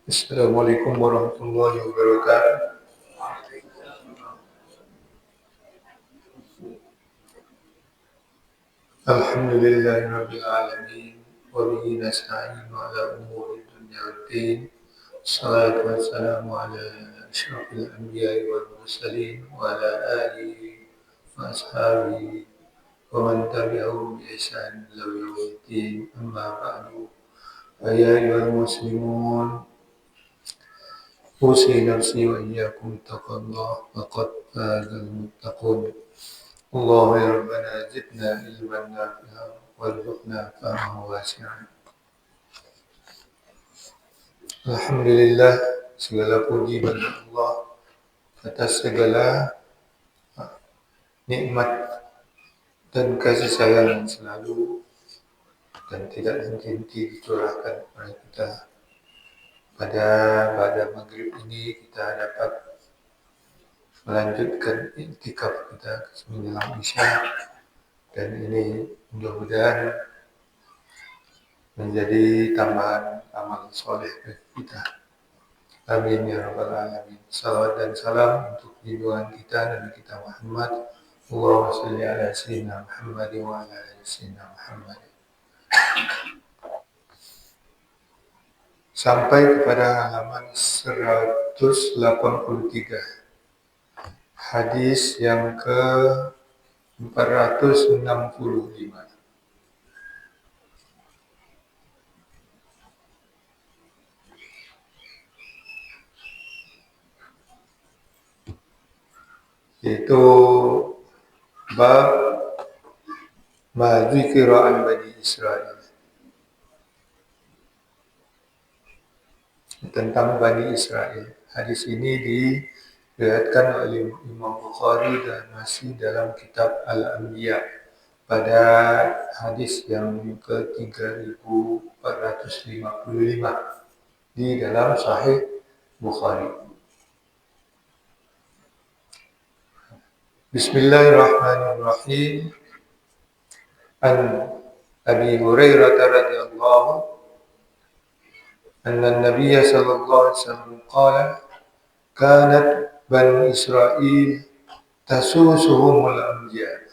Assalamualaikum warahmatullahi wabarakatuh. Alhamdulillahi rabbil alamin wa bihi nasta'in ala umuri dunya waddin. Salatu wassalamu ala asyrafil anbiya'i wal mursalin wa ala alihi wa ashabihi wa man tabi'ahum bi ihsan ila yaumiddin. Amma ba'du. Fa ya ayyuhal muslimun أوصي نفسي وإياكم بتقوى الله فقد فاز المتقون. الله يا ربنا زدنا علما نافعا وارزقنا فهما واسعا. Alhamdulillah, segala puji bagi Allah atas segala nikmat dan kasih sayang yang selalu dan tidak henti dicurahkan kepada kita. Pada maghrib ini kita dapat melanjutkan iktikaf kita menjelang Isya, dan ini mudah-mudahan menjadi tambahan amal soleh bagi kita. Amin ya rabbal alamin. Salawat dan salam untuk junjungan kita Nabi kita Muhammad. Allahumma shalli ala sayyidina Muhammad wa ala ali sayyidina Muhammad. Sampai kepada halaman 183. Hadis yang ke 465. Yaitu bab ma dzikra an Bani Israil, tentang Bani Israel. Hadis ini diriwayatkan oleh Imam Bukhari dan masih dalam kitab Al-Anbiya pada hadis yang ke-3455 di dalam Sahih Bukhari. Bismillahirrahmanirrahim. An Abi Hurairah radhiyallahu anna an-nabiy sallallahu alaihi wasallam qala kanat Bani Israil tasusuhumul anbiya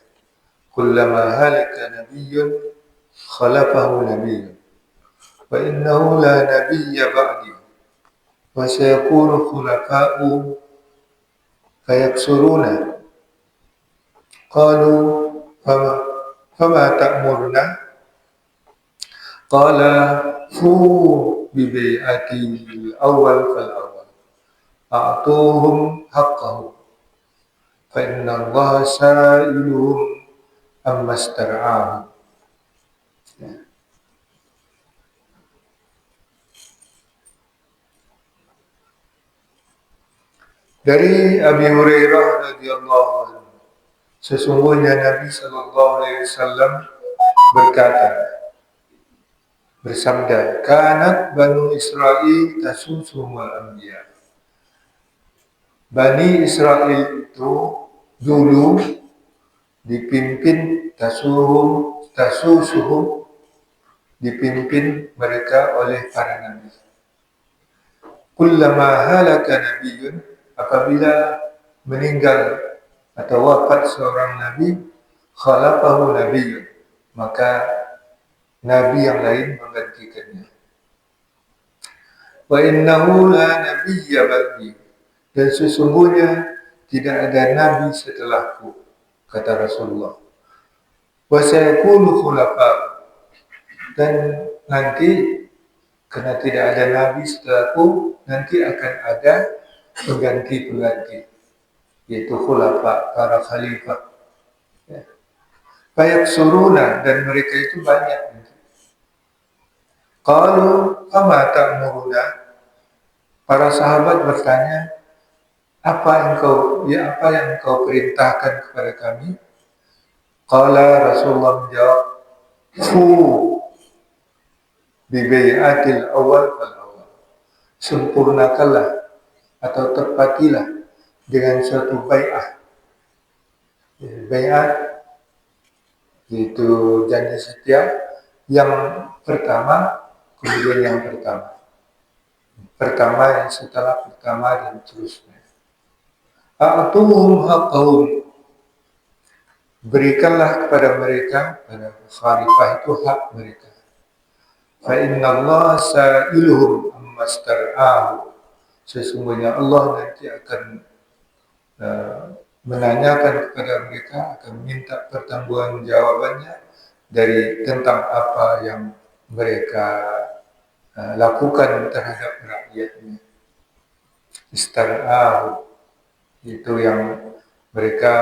kullama halaka nabiyyun khalafahu nabiyyun wa innahu la nabiyya ba'di wa sayakunu khulafa'u fayaksuruna. Qalu fama ta'muruna? Qala fu bi bai'ati al-awwal fal-awwal a'tuhum haqqahum fa inna Allah sa'iluhum amma istar'ahum. Dari Abi Hurairah radhiyallahu anhu, sesungguhnya Nabi sallallahu alaihi wasallam bersabda, kanat Banu Israil tasusuhumul anbiya. Bani Israel itu dulu dipimpin tasusuhum, dipimpin mereka oleh para nabi. Kullama halaka nabiyyun, apabila meninggal atau wafat seorang nabi, khalafahu nabiyyun, maka nabi yang lain menggantikannya. Wa innahu la nabiyya ba'di, dan sesungguhnya tidak ada nabi setelahku, kata Rasulullah. Wa sayakunu khulafa, dan nanti karena tidak ada nabi setelahku, nanti akan ada pengganti-pengganti, yaitu khulafa, para khalifah. Banyak suruna, dan mereka itu banyak. Qalu fama ta'muruna, para sahabat bertanya, apa yang kau perintahkan kepada kami? Qala, Rasulullah menjawab, fu bi bai'atil awal fal awal, sempurnakanlah atau tepatilah dengan suatu bai'ah. Bai'at yaitu janji setia yang pertama, kemudian yang pertama. pertama, setelah pertama dan seterusnya. A'tuhum haqqahum, berikanlah kepada mereka, pada khalifah itu hak mereka. Fa inna Allah sa'iluhum amma star'ahu, sesungguhnya Allah nanti akan menanyakan kepada mereka, akan minta pertanggungjawabannya dari tentang apa yang mereka lakukan terhadap rakyatnya. Istar'ahu, itu yang mereka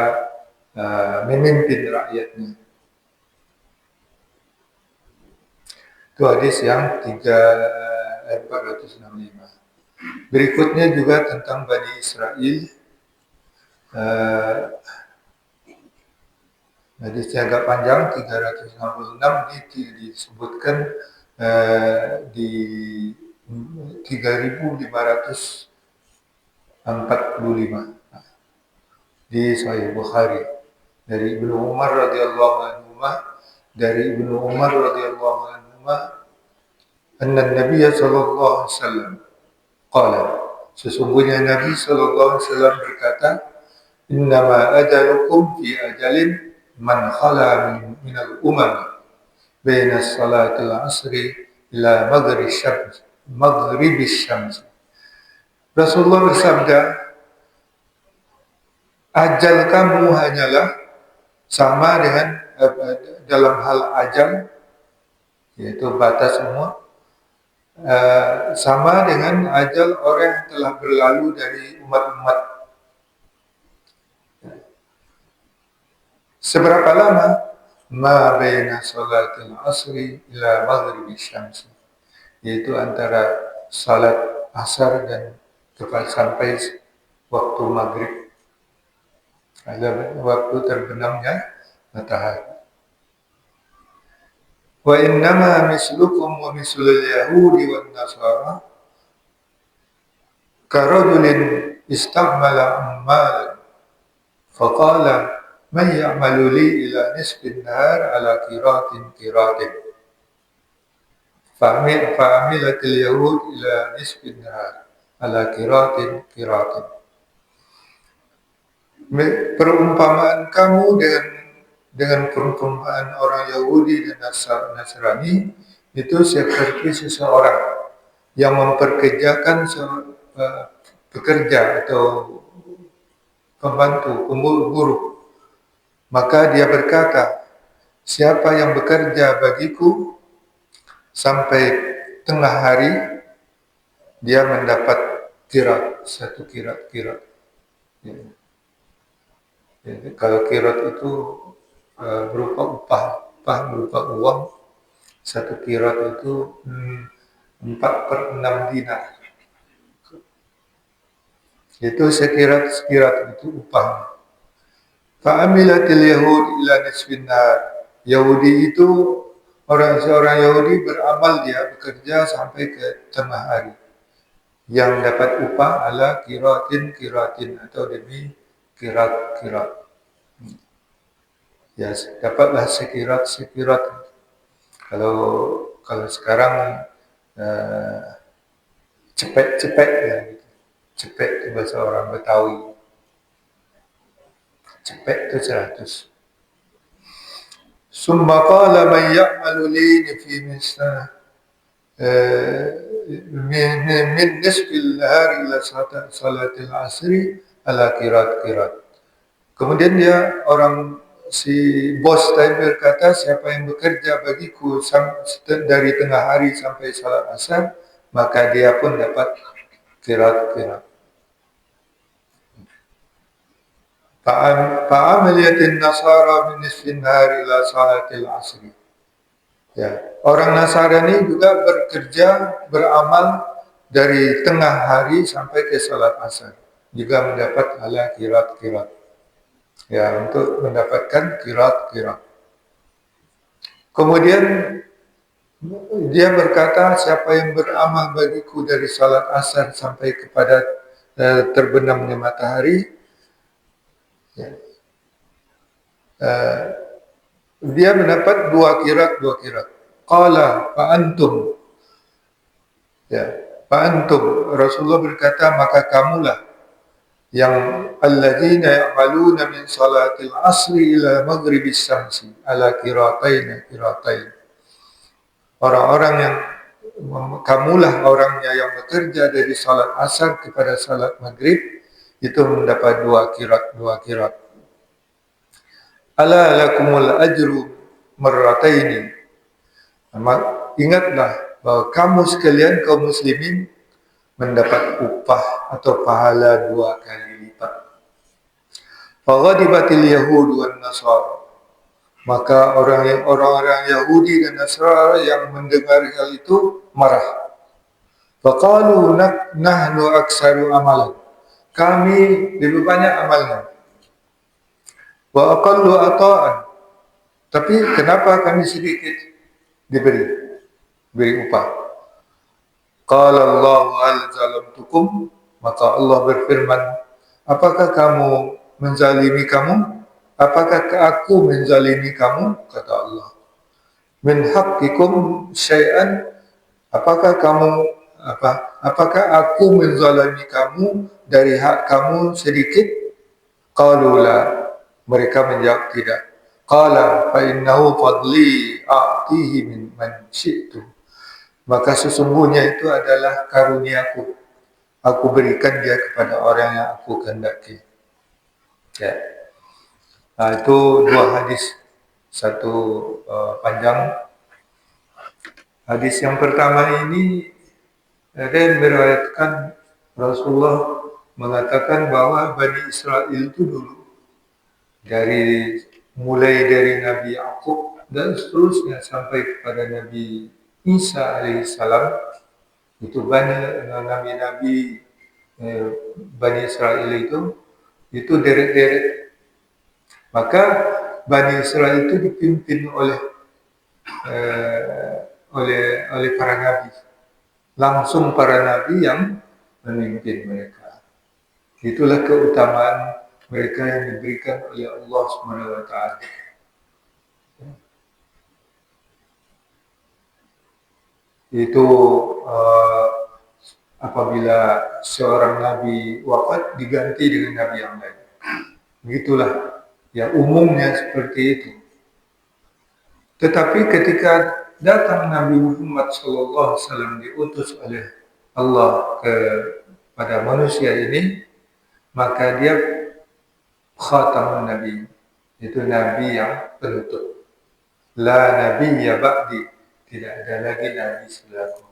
memimpin rakyatnya. Itu hadis yang 465. Berikutnya juga tentang Bani Israel. Hadisnya agak panjang, 366, ini disebutkan di 3545 di Sahih Bukhari dari Ibnu Umar radhiyallahu anhu, anna Nabi sallallahu alaihi wasallam qala, sesungguhnya Nabi sallallahu alaihi wasallam berkata, innama ajalukum fi ajalin man khala min al-umam baina salatil asri ila maghribis syams. Rasulullah bersabda, ajal kamu hanyalah sama dengan dalam hal ajal, yaitu batas umur, sama dengan ajal orang yang telah berlalu dari umat-umat. Seberapa lama? Ma baina salatil asri ila maghribis syams, yaitu antara salat asar dan tepat sampai waktu maghrib, ada waktu terbenamnya matahari. Wa innama mislukum wa mislul yahudi wan nasara karajulin istamala ammalan faqala man ya'malu li ila nisfin nahar ala qiratin fa'amilatil yahud ila nisfin nahar ala qiratin. Perumpamaan kamu dengan perumpamaan orang Yahudi dan Nasrani itu seperti seseorang yang memperkerjakan pekerja atau pembantu, buruh. Maka dia berkata, siapa yang bekerja bagiku sampai tengah hari, dia mendapat satu kirat. Ya. Jadi, kalau kirat itu berupa upah berupa uang, satu kirat itu 4/6 dinar. Itu sekirat itu upah. Fa'amilatil yahud ila nisfin nahar. Yahudi itu seorang Yahudi beramal, dia bekerja sampai ke tengah hari, yang dapat upah ala kiratin atau demi kirat. Ya, dapatlah sekirat. Kalau sekarang cepet ya gitu. Cepet itu bahasa orang Betawi. Cepet itu 100. Summa qala man ya'malu li fi misna min nisfil nahari ila salatil asri ala kirat. Kemudian si bos tadi berkata, siapa yang bekerja bagiku dari tengah hari sampai salat asar, maka dia pun dapat kirat. Fa'amaliyatin nasara min nisfin nahari ila salatil asri. Ya, orang Nasrani juga beramal dari tengah hari sampai ke salat asar, juga mendapat ala kirat. Ya, untuk mendapatkan kirat. Kemudian dia berkata, siapa yang beramal bagiku dari salat asar sampai kepada terbenamnya matahari, ya, dia mendapat 2 kirat. Qala fa antum, ya, Fa'antum, Rasulullah berkata, maka kamulah yang alladzina ya'maluna min salatil asri ila maghribis syamsi ala qiratain. Orang-orang yang kamulah orangnya yang bekerja dari salat asar kepada salat maghrib itu mendapat dua kirat. Ala lakumul ajru marrataini. Ingatlah bahwa kamu sekalian kaum muslimin mendapat upah atau pahala 2 kali lipat. Faghadibatil yahud wan nasara. Maka orang-orang Yahudi dan Nasrani yang mendengar hal itu marah. Faqalu nahnu aktsaru amalan. Kami lebih banyak amalnya. Wa aqallu ata'an. Tapi kenapa kami sedikit diberi upah? Qala Allahu hal zalamtukum, maka Allah berfirman, apakah kamu menzalimi kamu? Apakah aku menzalimi kamu? Kata Allah. Min haqqikum syai'an, apakah aku menzalimi kamu dari hak kamu sedikit? Qalu la, mereka menjawab tidak. Qala fa innahu fadli a'tihi min man syi'tu. Maka sesungguhnya itu adalah karuniaku. Aku berikan dia kepada orang yang aku kehendaki. Ya. Nah, itu 2 hadis. Satu panjang. Hadis yang pertama ini ada yang meriwayatkan Rasulullah mengatakan bahwa Bani Israel itu dulu mulai dari Nabi Yakub dan seterusnya sampai kepada Nabi Isa alaihissalam, itu banyak nabi-nabi Bani Israel itu deret-deret. Maka Bani Israel itu dipimpin oleh para nabi, langsung para nabi yang memimpin mereka. Itulah keutamaan mereka yang diberikan oleh Allah Subhanahu wa taala. Itu apabila seorang nabi wafat diganti dengan nabi yang lain. Begitulah ya, umumnya seperti itu. Tetapi ketika datang Nabi Muhammad SAW diutus oleh Allah kepada manusia ini, maka dia khatamun nabi, itu nabi yang penutup. La nabiyya ba'di, tidak ada lagi nabi setelahku.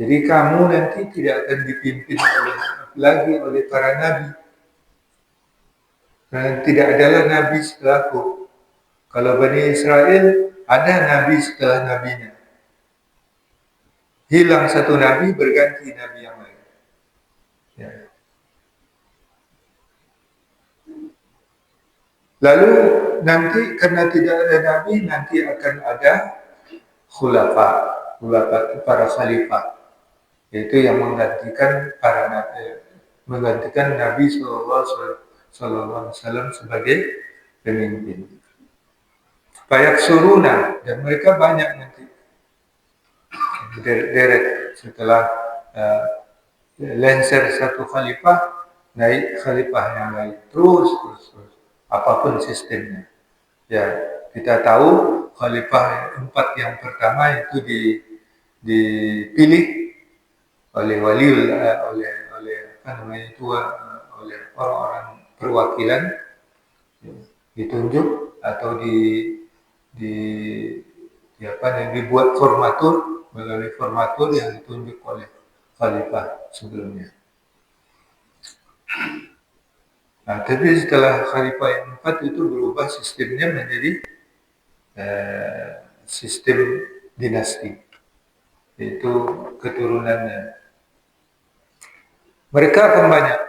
Jadi kamu nanti tidak akan dipimpin lagi oleh para nabi. Dan tidak adalah nabi setelahku. Kalau Bani Israel ada nabi setelah nabinya. Hilang satu nabi, berganti nabi yang lain. Ya. Lalu nanti karena tidak ada nabi, nanti akan ada khulafa, para khalifah, yaitu yang menggantikan Nabi Sallallahu Alaihi Wasallam sebagai pemimpin. Banyak suruna, dan mereka banyak nanti deret setelah lengser satu khalifah, naik khalifah yang lain, terus apapun sistemnya. Ya, kita tahu khalifah 4 yang pertama itu dipilih oleh oleh orang-orang perwakilan, ditunjuk atau dibuat formatur, melalui formatur yang ditunjuk oleh khalifah sebelumnya. Nah, tapi setelah khalifah yang 4 itu berubah sistemnya menjadi sistem dinasti, yaitu keturunannya. Mereka akan banyak.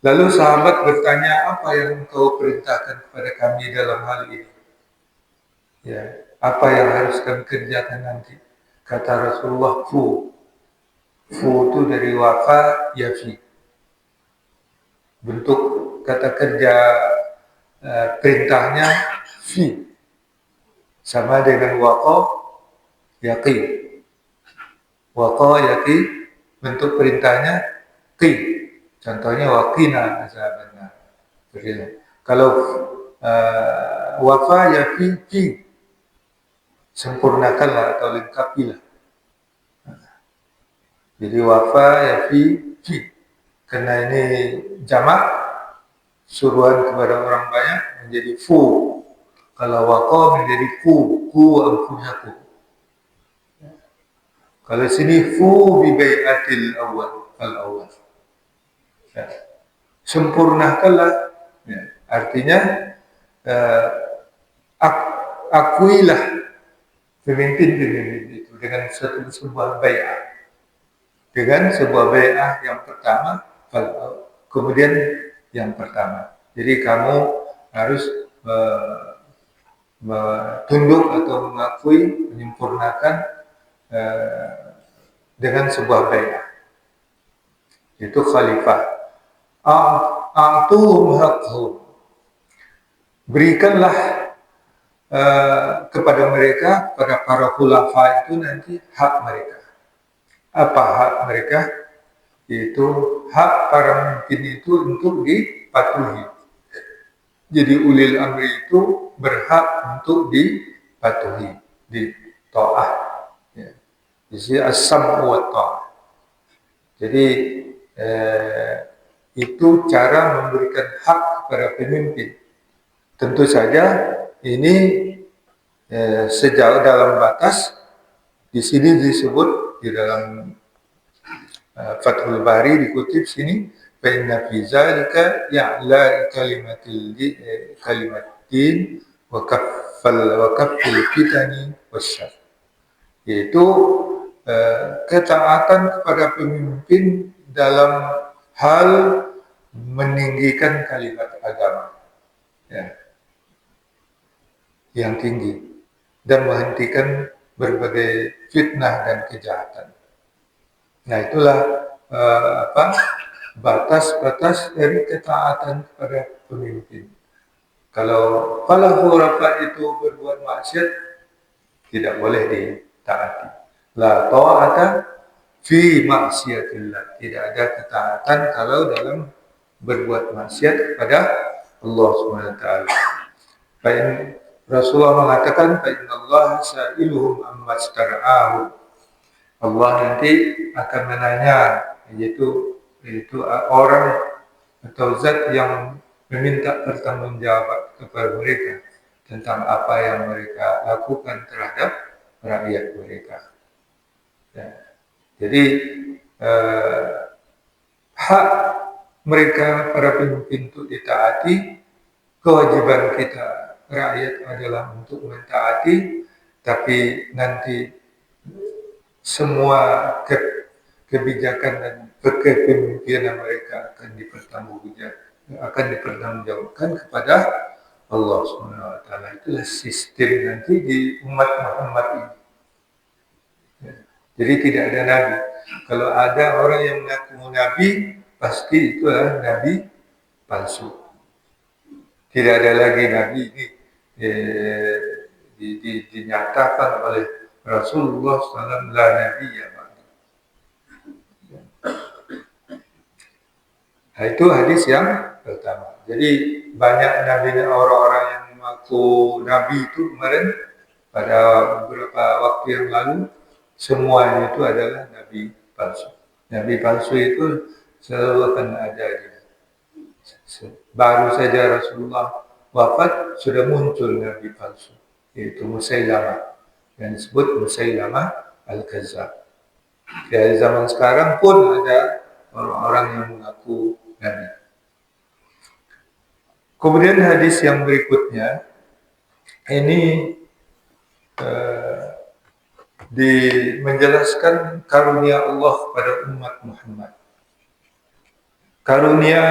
Lalu sahabat bertanya, apa yang engkau perintahkan kepada kami dalam hal ini? Ya, apa yang harus kami kerjakan nanti? Kata Rasulullah, fu itu dari wafa yafi. Bentuk kata kerja perintahnya fi, sama dengan waqa yaqi. Waqayati bentuk perintahnya qi. Contohnya waqina azabannar. Kalau wafa ya fi sempurnakanlah atau lengkapilah. Jadi wafa ya fi karena ini jamak suruhan kepada orang banyak menjadi fu. Kalau waqa menjadi ku ampunyaku. Kalau sini fu bi bai'atil awal al-awwal. Ya. Sempurnakanlah. Ya. Artinya akuilah pemimpin itu dengan sebuah bai'ah. Dengan sebuah bai'ah yang pertama, kemudian yang pertama. Jadi kamu harus tunduk atau mengakui, menyempurnakan dengan sebuah bai'ah. Itu khalifah. A'tuhum haqqhum. Berikanlah kepada mereka, pada para khulafa itu nanti hak mereka. Apa hak mereka? Itu hak para pemimpin itu untuk dipatuhi. Jadi ulil amri itu berhak untuk dipatuhi, ditaat. Ya. Jadi as-sam'u wa ta'ah. Jadi itu cara memberikan hak kepada pemimpin. Tentu saja ini sejauh dalam batas. Di sini disebut di dalam Fathul Bari dikutip sini fa inna fi zalika ya'la kalimatin wa kaffal fitani wasyarr, yaitu ketaatan kepada pemimpin dalam hal meninggikan kalimat agama, ya, yang tinggi dan menghentikan berbagai fitnah dan kejahatan. Nah, itulah batas-batas dari ketaatan kepada pemimpin. Kalau para khulafa itu berbuat maksiat, tidak boleh ditaati. La ta'ata fi maksiatillah. Tidak ada ketaatan kalau dalam berbuat maksiat kepada Allah Subhanahu wa taala. Rasulullah mengatakan fa innallaha sa'iluhum amma stara'ahu. Allah nanti akan menanya, yaitu orang atau zat yang meminta pertanggungjawaban kepada mereka tentang apa yang mereka lakukan terhadap rakyat mereka. Ya. Jadi hak mereka para pemimpin untuk ditaati, kewajiban kita rakyat adalah untuk mentaati, tapi nanti semua kebijakan dan kepemimpinan mereka akan dipertanggungjawabkan kepada Allah Subhanahu wa taala. Itulah sistem nanti di umat Muhammad ini. Ya. Jadi tidak ada nabi. Kalau ada orang yang mengaku nabi, pasti itulah nabi palsu. Tidak ada lagi nabi ini dinyatakan oleh Rasulullah SAW la nabiyya ba'da. Nah, itu hadis yang pertama. Jadi banyak nabi, orang-orang yang mengaku nabi itu kemarin pada beberapa waktu yang lalu, semuanya itu adalah nabi palsu. Nabi palsu itu selalu akan ada. Baru saja Rasulullah wafat sudah muncul nabi palsu, yaitu Musailamah, yang disebut Musailamah Al-Kazzab. Dari zaman sekarang pun ada orang-orang yang mengaku nabi. Kemudian hadis yang berikutnya ini menjelaskan karunia Allah pada umat Muhammad. Karunia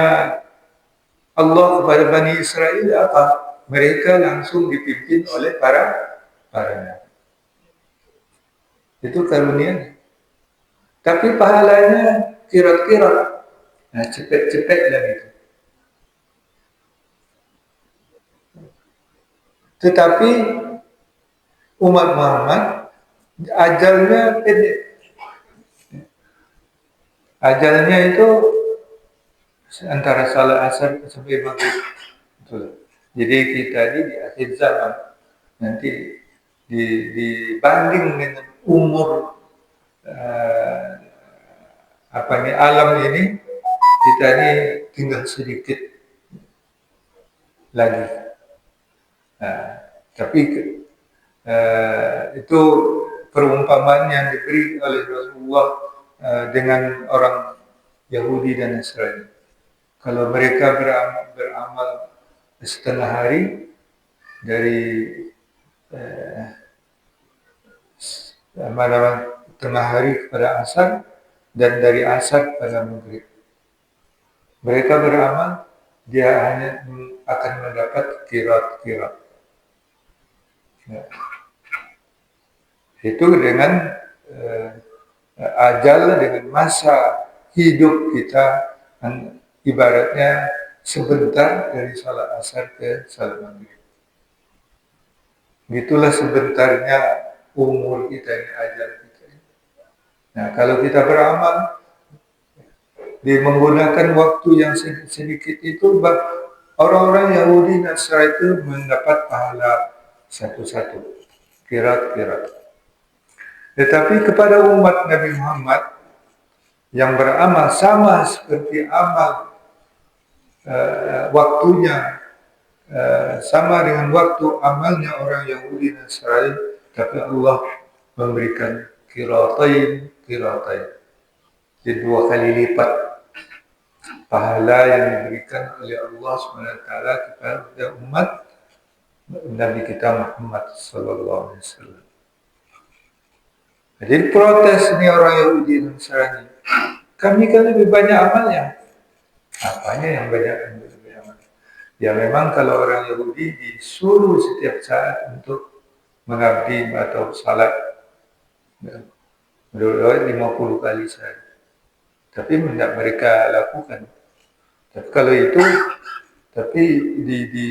Allah kepada Bani Israel apa? Mereka langsung dipimpin oleh para nabi. Itu karunia. Tapi pahalanya kira-kira, nah cepet-cepet dan itu. Tetapi umat Muhammad ajalnya pendek. Ajalnya itu antara salat asar sampai maghrib. Betul. Jadi kita ini di akhir zaman nanti dibanding dengan umur alam ini, kita ini tinggal sedikit lagi. Tapi itu perumpamaan yang diberi oleh Rasulullah dengan orang Yahudi dan Nasrani. Kalau mereka beramal setengah hari dari tengah hari kepada asar dan dari asar pada maghrib. Mereka beramal, dia hanya akan mendapat kirat-kirat. Ya. Itu dengan ajal, dengan masa hidup kita, ibaratnya sebentar dari salat asar ke salat maghrib. Itulah sebentarnya umur kita ini, ajal kita ini. Nah, kalau kita beramal menggunakan waktu yang sedikit itu, orang-orang Yahudi Nasrani itu mendapat pahala satu-satu, kirat-kirat. Tetapi kepada umat Nabi Muhammad yang beramal sama seperti amal waktunya, sama dengan waktu amalnya orang Yahudi dan Nasrani, tapi Allah memberikan kiratain, jadi 2 kali lipat pahala yang diberikan oleh Allah SWT kepada umat Nabi kita Muhammad Sallallahu Alaihi Wasallam. Jadi protes ini orang Yahudi dan Nasrani, kami kan lebih banyak amalnya. Apanya yang banyak amal? Ya memang kalau orang Yahudi disuruh setiap saat untuk mengabdi atau salat 50 kali sehari, tapi tidak mereka lakukan. Tapi kalau itu, tapi di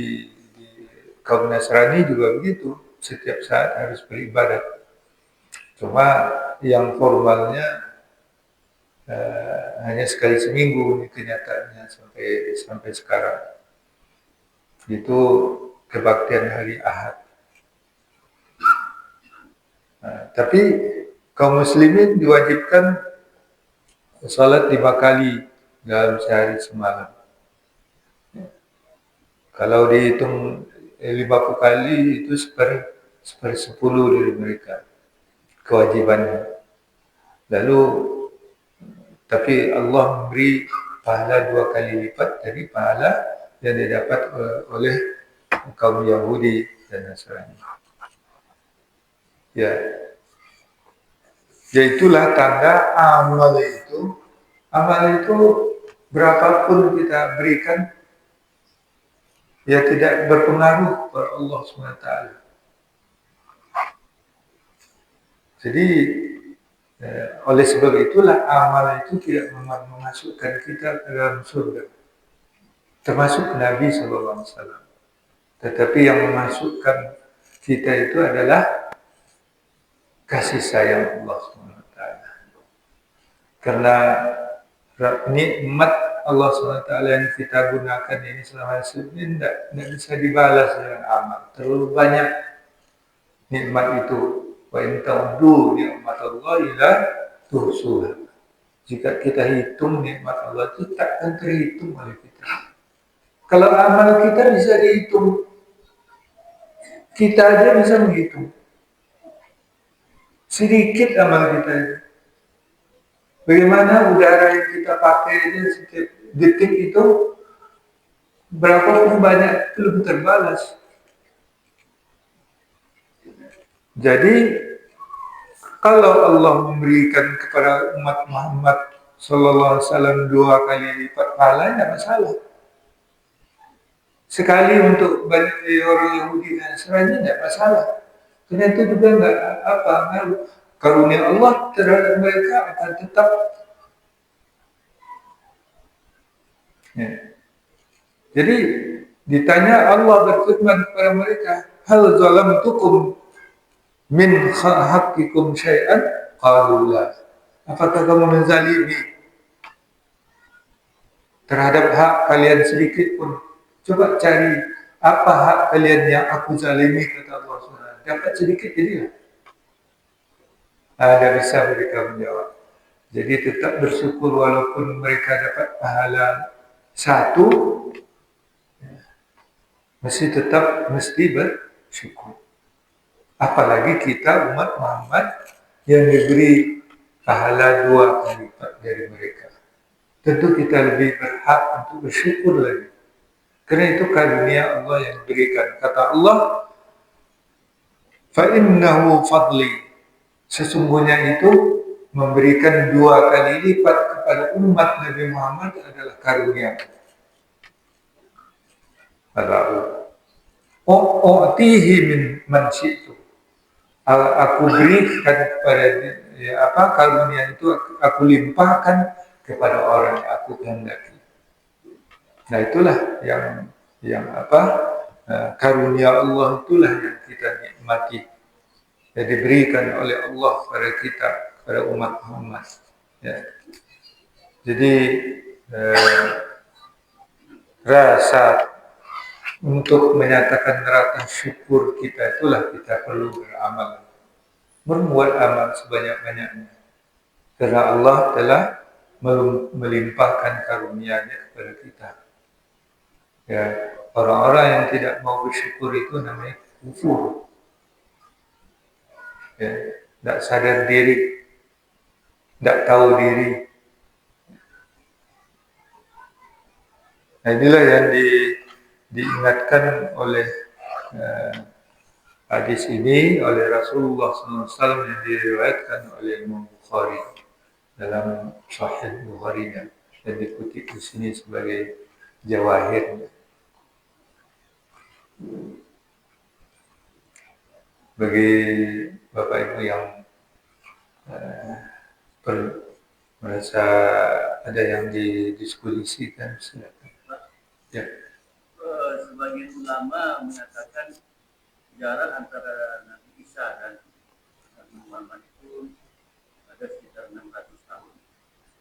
kaum Nasrani juga begitu, setiap saat harus beribadat. Cuma yang formalnya hanya sekali seminggu, ini kenyataannya sampai sekarang. Itu kebaktian hari Ahad. Tapi kaum muslimin diwajibkan salat 5 kali dalam sehari semalam. Kalau dihitung 50 kali itu seper-10 dari mereka kewajibannya. Lalu tapi Allah memberi pahala 2 kali lipat dari pahala yang didapat oleh kaum Yahudi dan Nasrani. Ya, yaitulah tanda amal itu berapapun kita berikan, ya tidak berpengaruh kepada Allah SWT. Jadi oleh sebab itulah amal itu tidak memasukkan kita ke dalam surga, termasuk Nabi SAW. Tetapi yang memasukkan kita itu adalah kasih sayang Allah SWT. Karena nikmat Allah SWT yang kita gunakan ini selama hidup ini tidak bisa dibalas dengan amal. Terlalu banyak nikmat itu. Wa in ta'uddu ni'matallahi la tuhsuha. Jika kita hitung nikmat Allah itu takkan terhitung oleh kita. Kalau amal kita bisa dihitung, kita aja bisa menghitung. Sedikit amal kita itu. Bagaimana udara yang kita pakai ini setiap detik itu berapapun banyak belum terbalas. Jadi kalau Allah memberikan kepada umat Muhammad Sallallahu Alaihi Wasallam 2 kali lipat pahala, tidak masalah. Sekali untuk banyak orang Yahudi dan Nasrani tidak masalah. Karena itu juga nggak karunia Allah terhadap mereka akan tetap. Ya. Jadi ditanya Allah berfirman kepada mereka, hal zalamtukum min haqqikum syai'an qalu la. Apakah kamu menzalimi terhadap hak kalian sedikit pun. Coba cari apa hak kalian yang aku zalimi, kata Allah SWT. Dapat sedikit jadilah. Ada bisa mereka menjawab. Jadi tetap bersyukur walaupun mereka dapat pahala satu, mesti bersyukur. Apalagi kita umat Muhammad yang diberi pahala 2 kali lipat dari mereka. Tentu kita lebih berhak untuk bersyukur lagi. Karena itu karunia Allah yang diberikan. Kata Allah, فَإِنَّهُ فَضْلِي, sesungguhnya itu memberikan 2 kali lipat kepada umat Nabi Muhammad adalah karunia. Kata Allah, "U'tihi min man syi'tu." Aku berikan kepada karunia itu aku limpahkan kepada orang yang aku kehendaki. Nah itulah yang karunia Allah itulah yang kita nikmati, yang diberikan oleh Allah kepada kita, kepada umat Muhammad. Ya. Jadi rasa untuk menyatakan rasa syukur kita itulah kita perlu beramal, berbuat amal sebanyak-banyaknya, karena Allah telah melimpahkan karunia-Nya kepada kita. Ya, orang-orang yang tidak mau bersyukur itu namanya kufur. Ya, tidak sadar diri, tidak tahu diri. Nah, inilah yang diingatkan oleh hadis ini oleh Rasulullah SAW yang diriwayatkan oleh Imam Bukhari dalam Sahih Bukhari-nya, dan dikutip di sini sebagai jawahir. Bagi Bapak Ibu yang merasa ada yang didiskusikan, silakan. Ya. Sebagian ulama mengatakan jarak antara Nabi Isa dan Nabi Muhammad itu ada sekitar 600 tahun.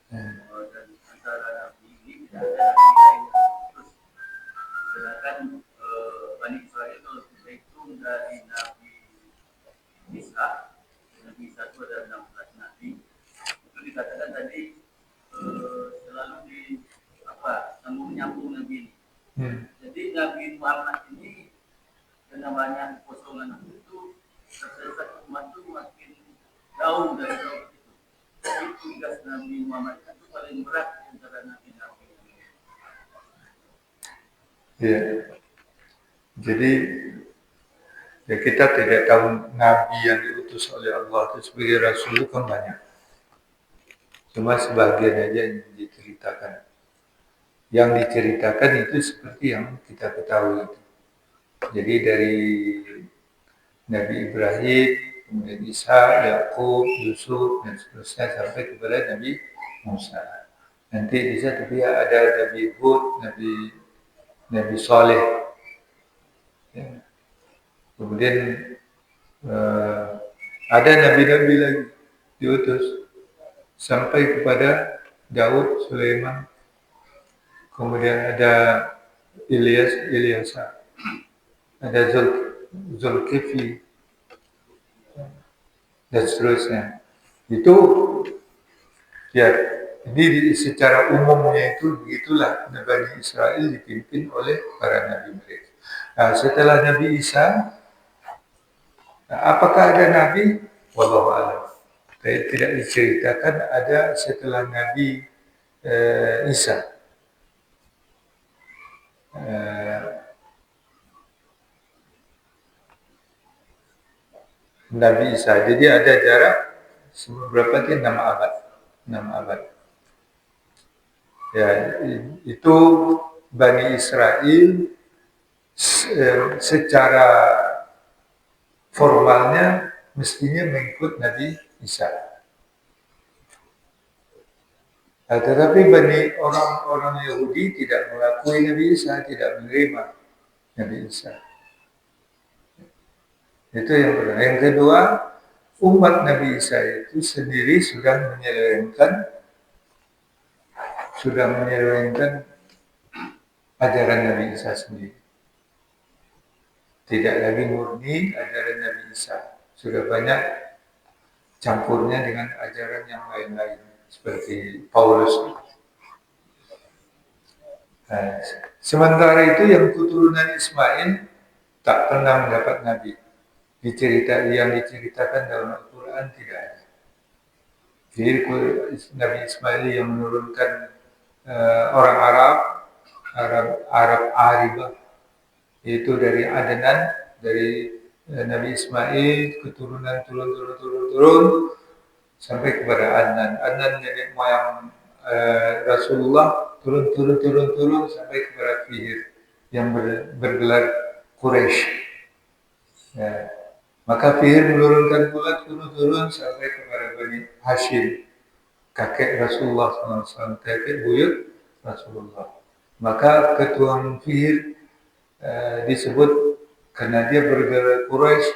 Dan antara Nabi ini tidak ada Nabi lain yang terus. Sedangkan Bani Israel kalau kita hitung dari Nabi Isa itu ada 16 Nabi. Itu dikatakan tadi selalu nyambung Nabi ini. Jadi Nabi Muhammad ini namanya kosongan itu tersesat umat itu makin jauh dari jauh itu. Jadi tugas Nabi Muhammad itu paling berat antara nabi-nabi. Ya. Jadi ya kita tidak tahu nabi yang diutus oleh Allah itu sebagai rasul itu kan banyak. Cuma sebagian aja yang diceritakan. Yang diceritakan itu seperti yang kita ketahui. Jadi dari Nabi Ibrahim, kemudian Isa, Yakub, Yusuf, dan seterusnya sampai kepada Nabi Musa. Nanti di satu pihak ada Nabi Hud, Nabi Saleh. Ya. Kemudian ada nabi-nabi lagi diutus sampai kepada Daud, Sulaiman. Kemudian ada Ilyasa, ada Zulkifli, dan seterusnya. Itu ya, jadi secara umumnya itu begitulah Bani Israel dipimpin oleh para nabi mereka. Nah, setelah Nabi Isa, apakah ada nabi? Wallahu a'lam. Tidak diceritakan ada setelah Nabi Isa. Nabi Isa. Jadi ada jarak berapa sih? 6 abad. 6 abad. Ya, itu Bani Israel secara formalnya mestinya mengikut Nabi Isa. Nah, tetapi orang Yahudi tidak mengakui Nabi Isa, tidak menerima Nabi Isa. Itu yang pertama. Yang kedua, umat Nabi Isa itu sendiri sudah menyelewengkan ajaran Nabi Isa sendiri. Tidak lagi murni ajaran Nabi Isa. Sudah banyak campurnya dengan ajaran yang lain-lain. Seperti Paulus. Nah, sementara itu yang keturunan Ismail tak pernah mendapat Nabi. Yang diceritakan dalam Al-Quran tidak ada. Jadi Nabi Ismail yang menurunkan orang Arab Aribah, yaitu dari Adnan, dari Nabi Ismail keturunan turun sampai kepada Adnan. Adnan nenek moyang Rasulullah turun sampai kepada Fihir yang bergelar Quraisy. Ya. Maka Fihir menurunkan pula turun sampai kepada Bani Hashim, kakek Rasulullah SAW, kakek buyut Rasulullah. Maka keturunan Fihir disebut karena dia bergelar Quraisy,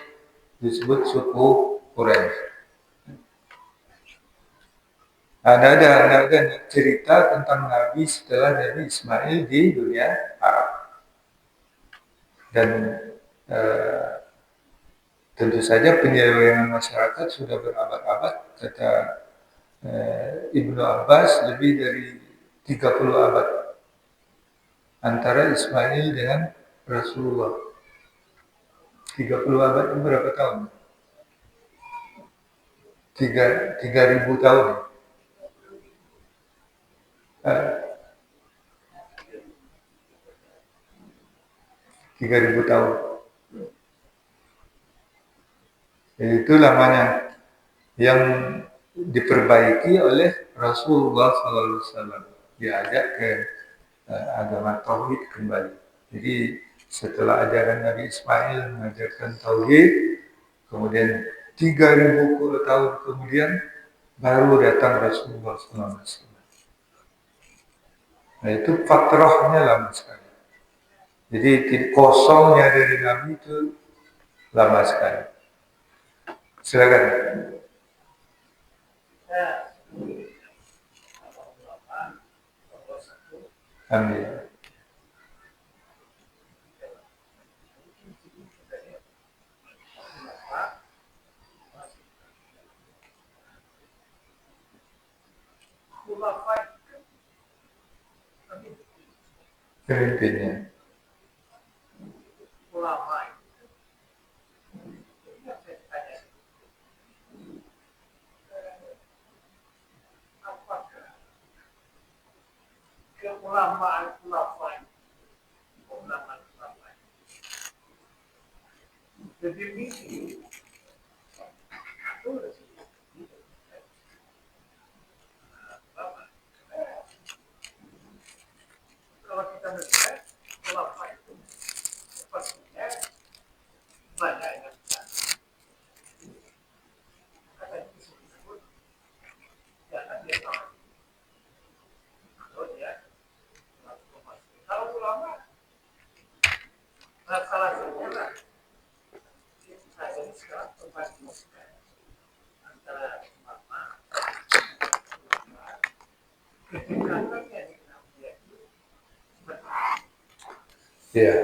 disebut suku Quraisy. Ada cerita tentang Nabi setelah Nabi Ismail di dunia Arab. Dan tentu saja penyelewengan masyarakat sudah berabad-abad, kata Ibnu Abbas, lebih dari 30 abad antara Ismail dengan Rasulullah. 30 abad itu berapa tahun? 3.000 tahun. 3.000 tahun. Itu lamanya yang diperbaiki oleh Rasulullah SAW. Diajak ke agama Tauhid kembali. Jadi setelah ajaran Nabi Ismail mengajarkan Tauhid, kemudian 3.000 tahun kemudian baru datang Rasulullah SAW. Nah itu fatrahnya lama sekali. Jadi kosongnya dari Nabi itu lama sekali. Silakan. Amin. Pemimpinnya. Kalau kita melihat ulama itu sepertinya banyak yang kata disebut jangan dia tahu kalau dia kalau ulama salah satunya lah saya ini sekarang membandingkan antara ulama ketinggalannya di dia itu Ya,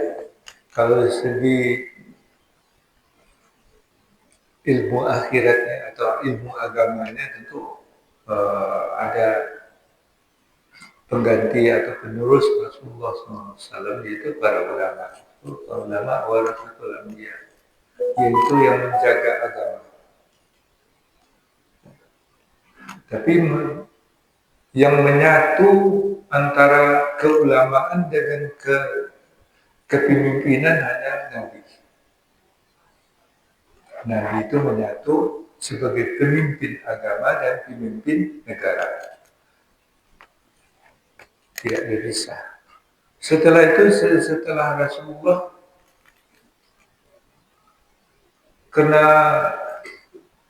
kalau segi ilmu akhiratnya atau ilmu agamanya tentu ada pengganti atau penerus Rasulullah SAW, yaitu para ulama. Ulama warasatul anbiya, yaitu yang menjaga agama. Tapi yang menyatu antara keulamaan dengan kepemimpinan hanya Nabi. Nabi itu menyatu sebagai pemimpin agama dan pemimpin negara. Tidak dipisah. Setelah itu, setelah Rasulullah, karena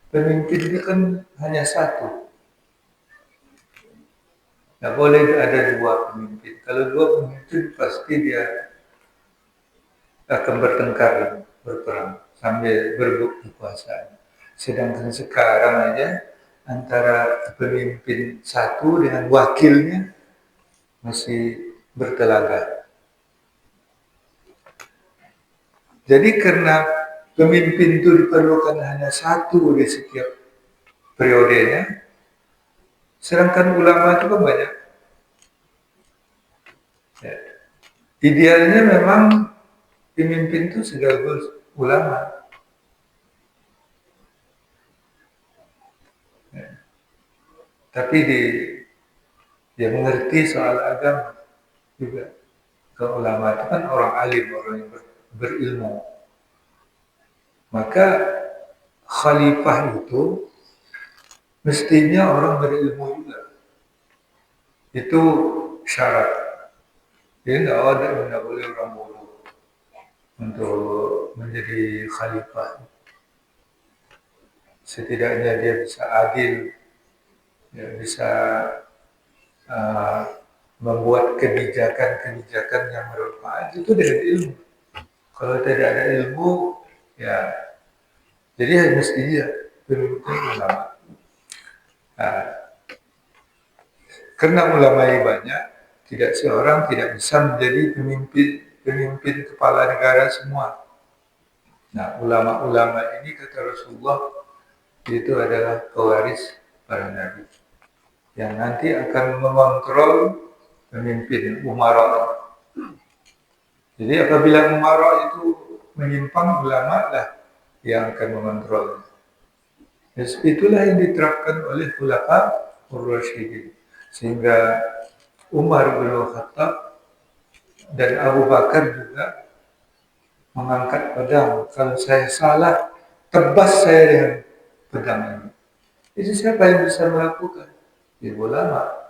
pemimpin itu kan hanya satu. Tidak boleh ada dua pemimpin. Kalau dua pemimpin pasti dia akan bertengkar, berperang sambil berebut kekuasaan. Sedangkan sekarang aja antara pemimpin satu dengan wakilnya masih bertelaga. Jadi karena pemimpin itu diperlukan hanya satu di setiap periodenya, sedangkan ulama itu kan banyak. Ya. Idealnya memang pemimpin itu sekaligus ulama. Ya. Tapi dia mengerti soal agama juga. Kalau ulama itu kan orang alim, orang yang berilmu. Maka khalifah itu mestinya orang berilmu juga. Itu syarat. Jadi tidak boleh orang bodoh untuk menjadi khalifah. Setidaknya dia bisa adil, dia bisa membuat kebijakan-kebijakan yang bermanfaat itu dengan ilmu. Kalau tidak ada ilmu, ya jadi mestinya pemimpin ulama. Nah, karena ulama yang banyak, tidak seorang tidak bisa menjadi pemimpin kepala negara semua. Nah, ulama-ulama ini kata Rasulullah itu adalah pewaris para nabi yang nanti akan mengontrol pemimpin umara. Jadi apabila umara itu menyimpang, ulama lah yang akan mengontrol. Itulah yang diterapkan oleh khulafa ar-rasyidin. Sehingga Umar bin Khattab dan Abu Bakar juga mengangkat pedang. Kalau saya salah, tebas saya dengan pedang ini. Itu siapa yang bisa melakukan? Ya ulama.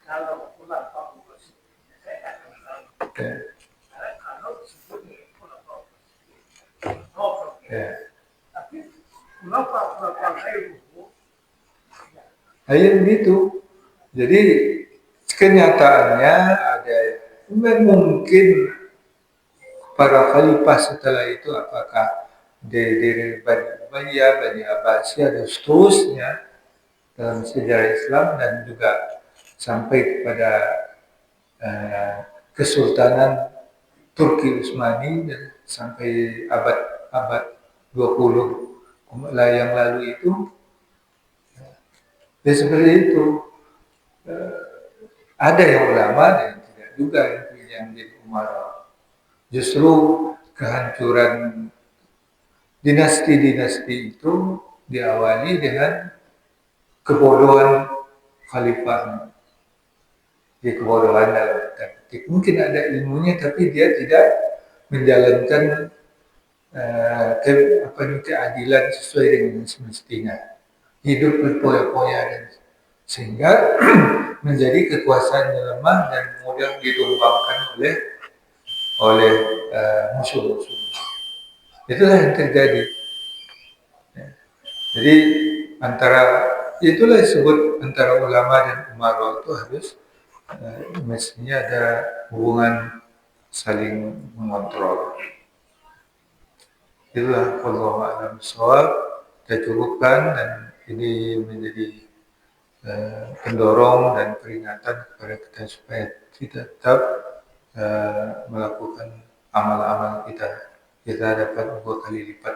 Kalau ulama Ya. Ya. tapi ulama Ayo begitu. Jadi kenyataannya ada mungkin para khalifah setelah itu apakah dari Bani Umayyah, Bani Abbasiyah dan seterusnya dalam sejarah Islam dan juga sampai kepada Kesultanan Turki Utsmani dan sampai abad 20 yang lalu itu ya seperti itu. Ada yang ulama dan tidak juga yang menjadi umara. Justru kehancuran dinasti-dinasti itu diawali dengan kebodohan khalifah. Dia kebodohan dalam taktik. Mungkin ada ilmunya tapi dia tidak menjalankan keadilan sesuai dengan semestinya. Hidup berpoya-poya dan sehingga menjadi kekuasaan yang lemah dan kemudian ditumbangkan oleh musuh-musuh. Itulah yang terjadi. Jadi itulah disebut antara ulama dan umara itu harus mestinya ada hubungan saling mengontrol. Itulah Allah a'lam bishawab. Kita cukupkan dan ini menjadi pendorong dan peringatan kepada kita supaya kita tetap melakukan amal-amal kita dapat 2 kali lipat